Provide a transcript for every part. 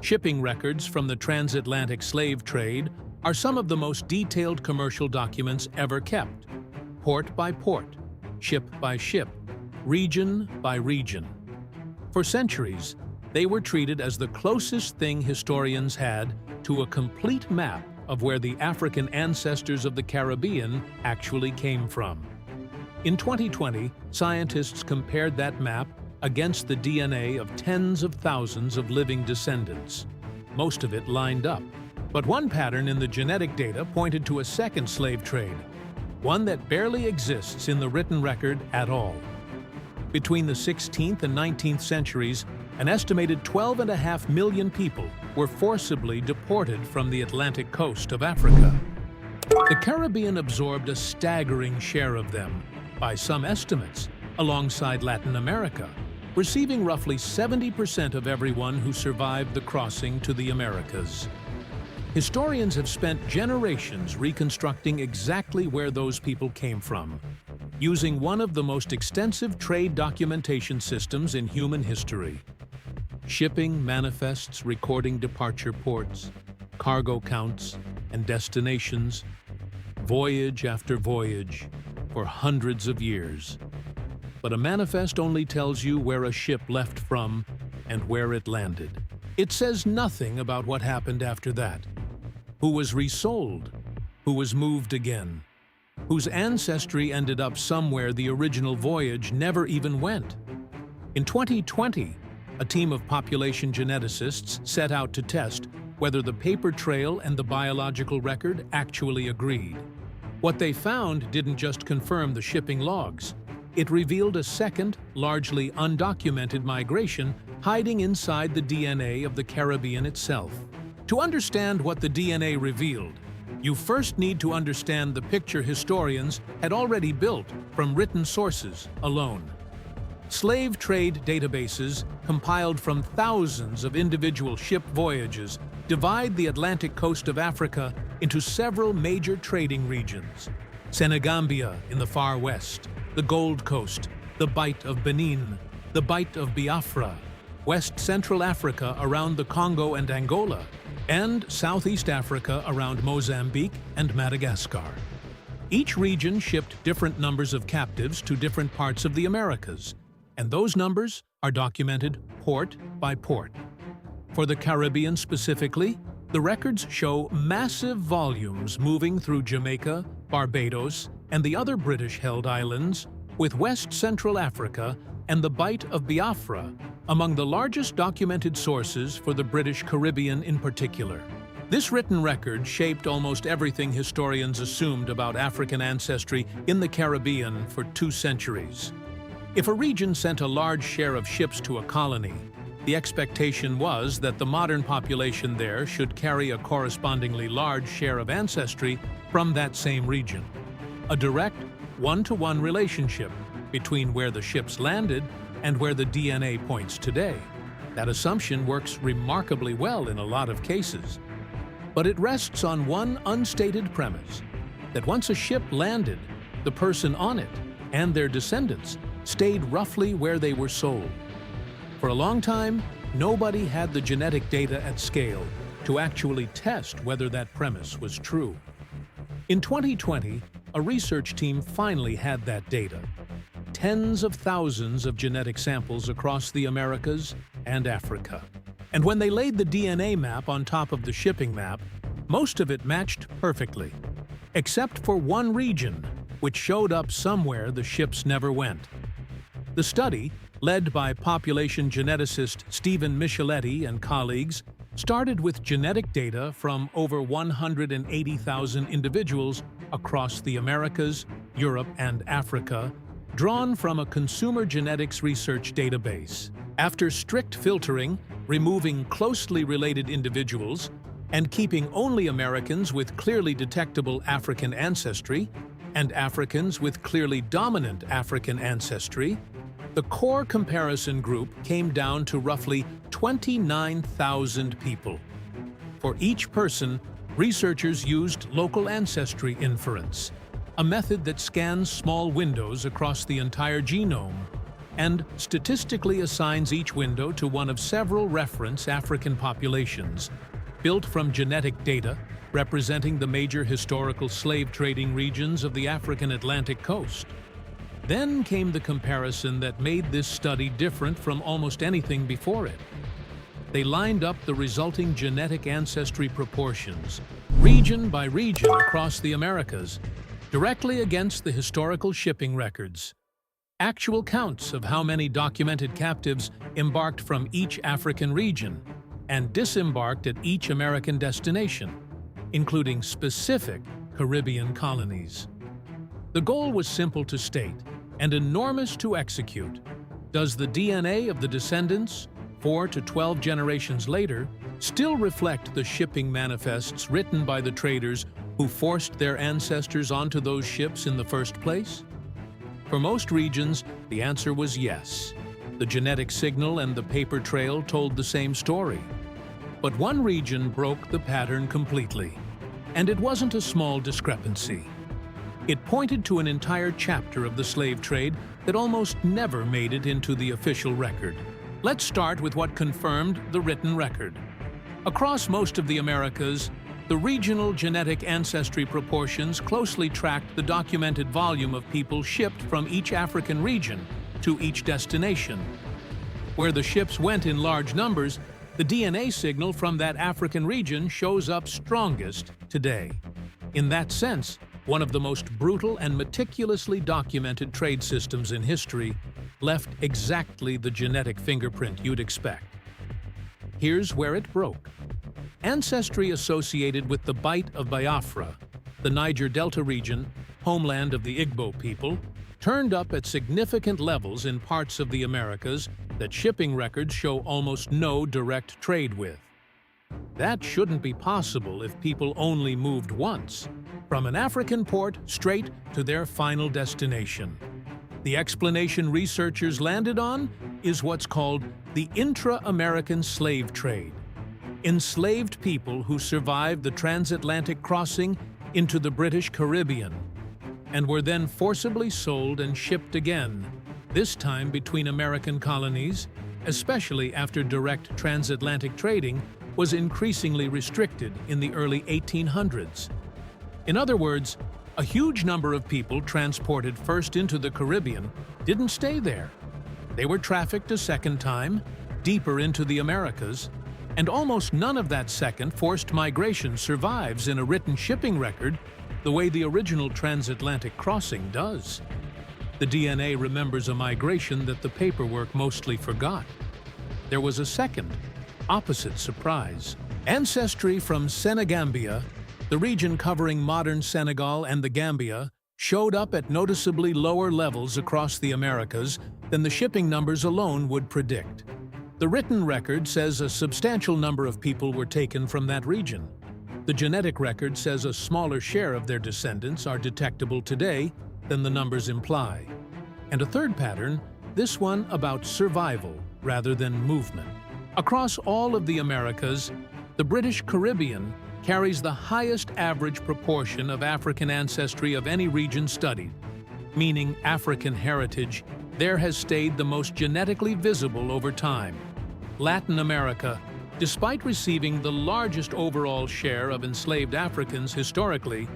Shipping records from the transatlantic slave trade are some of the most detailed commercial documents ever kept, port by port, ship by ship, region by region. For centuries, they were treated as the closest thing historians had to a complete map of where the African ancestors of the Caribbean actually came from. In 2020, scientists compared that map against the DNA of tens of thousands of living descendants. Most of it lined up. But one pattern in the genetic data pointed to a second slave trade, one that barely exists in the written record at all. Between the 16th and 19th centuries, an estimated 12.5 million people were forcibly deported from the Atlantic coast of Africa. The Caribbean absorbed a staggering share of them, by some estimates, alongside Latin America, receiving roughly 70% of everyone who survived the crossing to the Americas. Historians have spent generations reconstructing exactly where those people came from, using one of the most extensive trade documentation systems in human history. Shipping manifests recording departure ports, cargo counts, and destinations, voyage after voyage, for hundreds of years. But a manifest only tells you where a ship left from and where it landed. It says nothing about what happened after that. Who was resold? Who was moved again? Whose ancestry ended up somewhere the original voyage never even went? In 2020, a team of population geneticists set out to test whether the paper trail and the biological record actually agreed. What they found didn't just confirm the shipping logs. It revealed a second, largely undocumented migration hiding inside the DNA of the Caribbean itself. To understand what the DNA revealed, you first need to understand the picture historians had already built from written sources alone. Slave trade databases, compiled from thousands of individual ship voyages, divide the Atlantic coast of Africa into several major trading regions: Senegambia in the far west, the Gold Coast, the Bight of Benin, the Bight of Biafra, West Central Africa around the Congo and Angola, and Southeast Africa around Mozambique and Madagascar. Each region shipped different numbers of captives to different parts of the Americas, and those numbers are documented port by port. For the Caribbean specifically, the records show massive volumes moving through Jamaica, Barbados, and the other British-held islands, with West Central Africa and the Bight of Biafra among the largest documented sources for the British Caribbean in particular. This written record shaped almost everything historians assumed about African ancestry in the Caribbean for 2 centuries. If a region sent a large share of ships to a colony, the expectation was that the modern population there should carry a correspondingly large share of ancestry from that same region. A direct, one-to-one relationship between where the ships landed and where the DNA points today. That assumption works remarkably well in a lot of cases. But it rests on one unstated premise, that once a ship landed, the person on it and their descendants stayed roughly where they were sold. For a long time, nobody had the genetic data at scale to actually test whether that premise was true. In 2020, a research team finally had that data. Tens of thousands of genetic samples across the Americas and Africa. And when they laid the DNA map on top of the shipping map, most of it matched perfectly, except for one region, which showed up somewhere the ships never went. The study, led by population geneticist Stephen Micheletti and colleagues, started with genetic data from over 180,000 individuals across the Americas, Europe, and Africa, drawn from a consumer genetics research database. After strict filtering, removing closely related individuals, and keeping only Americans with clearly detectable African ancestry and Africans with clearly dominant African ancestry, the core comparison group came down to roughly 29,000 people. For each person, researchers used local ancestry inference, a method that scans small windows across the entire genome, and statistically assigns each window to one of several reference African populations, built from genetic data representing the major historical slave trading regions of the African Atlantic coast. Then came the comparison that made this study different from almost anything before it. They lined up the resulting genetic ancestry proportions, region by region across the Americas, directly against the historical shipping records. Actual counts of how many documented captives embarked from each African region and disembarked at each American destination, including specific Caribbean colonies. The goal was simple to state and enormous to execute. Does the DNA of the descendants, 4 to 12 generations later, still reflect the shipping manifests written by the traders who forced their ancestors onto those ships in the first place? For most regions, the answer was yes. The genetic signal and the paper trail told the same story. But one region broke the pattern completely, and it wasn't a small discrepancy. It pointed to an entire chapter of the slave trade that almost never made it into the official record. Let's start with what confirmed the written record. Across most of the Americas, the regional genetic ancestry proportions closely tracked the documented volume of people shipped from each African region to each destination. Where the ships went in large numbers, the DNA signal from that African region shows up strongest today. In that sense, one of the most brutal and meticulously documented trade systems in history left exactly the genetic fingerprint you'd expect. Here's where it broke. Ancestry associated with the Bight of Biafra, the Niger Delta region, homeland of the Igbo people, turned up at significant levels in parts of the Americas that shipping records show almost no direct trade with. That shouldn't be possible if people only moved once, from an African port straight to their final destination. The explanation researchers landed on is what's called the intra-American slave trade. Enslaved people who survived the transatlantic crossing into the British Caribbean and were then forcibly sold and shipped again, this time between American colonies, especially after direct transatlantic trading was increasingly restricted in the early 1800s. In other words, a huge number of people transported first into the Caribbean didn't stay there. They were trafficked a second time, deeper into the Americas, and almost none of that second forced migration survives in a written shipping record the way the original transatlantic crossing does. The DNA remembers a migration that the paperwork mostly forgot. There was a second, opposite surprise. Ancestry from Senegambia, the region covering modern Senegal and the Gambia, showed up at noticeably lower levels across the Americas than the shipping numbers alone would predict. The written record says a substantial number of people were taken from that region. The genetic record says a smaller share of their descendants are detectable today than the numbers imply. And a third pattern, this one about survival rather than movement. Across all of the Americas, the British Caribbean carries the highest average proportion of African ancestry of any region studied, meaning African heritage there has stayed the most genetically visible over time. Latin America, despite receiving the largest overall share of enslaved Africans historically,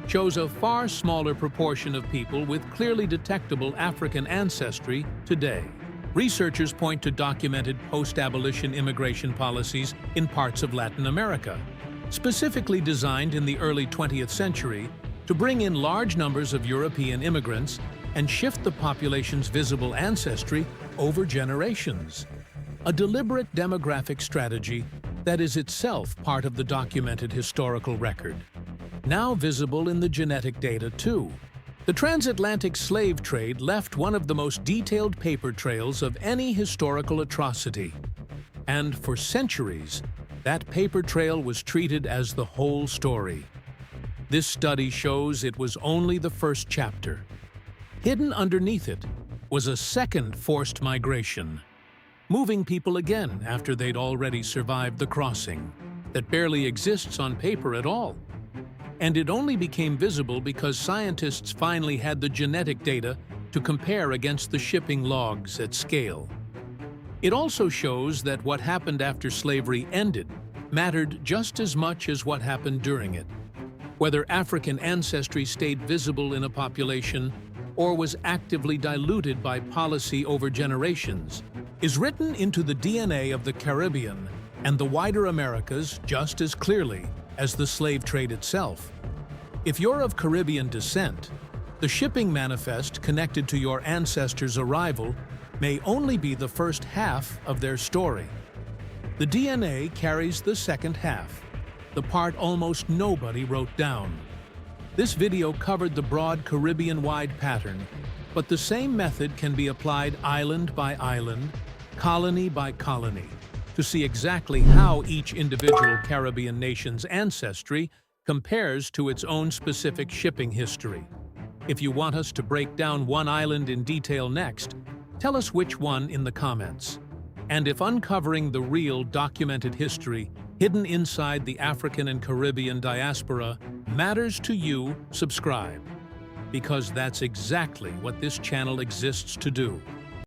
shows a far smaller proportion of people with clearly detectable African ancestry today. Researchers point to documented post-abolition immigration policies in parts of Latin America, specifically designed in the early 20th century to bring in large numbers of European immigrants and shift the population's visible ancestry over generations. A deliberate demographic strategy that is itself part of the documented historical record, now visible in the genetic data too. The transatlantic slave trade left one of the most detailed paper trails of any historical atrocity. And for centuries, that paper trail was treated as the whole story. This study shows it was only the first chapter. Hidden underneath it was a second forced migration, moving people again after they'd already survived the crossing, that barely exists on paper at all. And it only became visible because scientists finally had the genetic data to compare against the shipping logs at scale. It also shows that what happened after slavery ended mattered just as much as what happened during it. Whether African ancestry stayed visible in a population or was actively diluted by policy over generations is written into the DNA of the Caribbean and the wider Americas just as clearly as the slave trade itself. If you're of Caribbean descent, the shipping manifest connected to your ancestors' arrival may only be the first half of their story. The DNA carries the second half, the part almost nobody wrote down. This video covered the broad Caribbean-wide pattern, but the same method can be applied island by island, colony by colony, to see exactly how each individual Caribbean nation's ancestry compares to its own specific shipping history. If you want us to break down one island in detail next, tell us which one in the comments. And if uncovering the real documented history hidden inside the African and Caribbean diaspora matters to you, subscribe. Because that's exactly what this channel exists to do.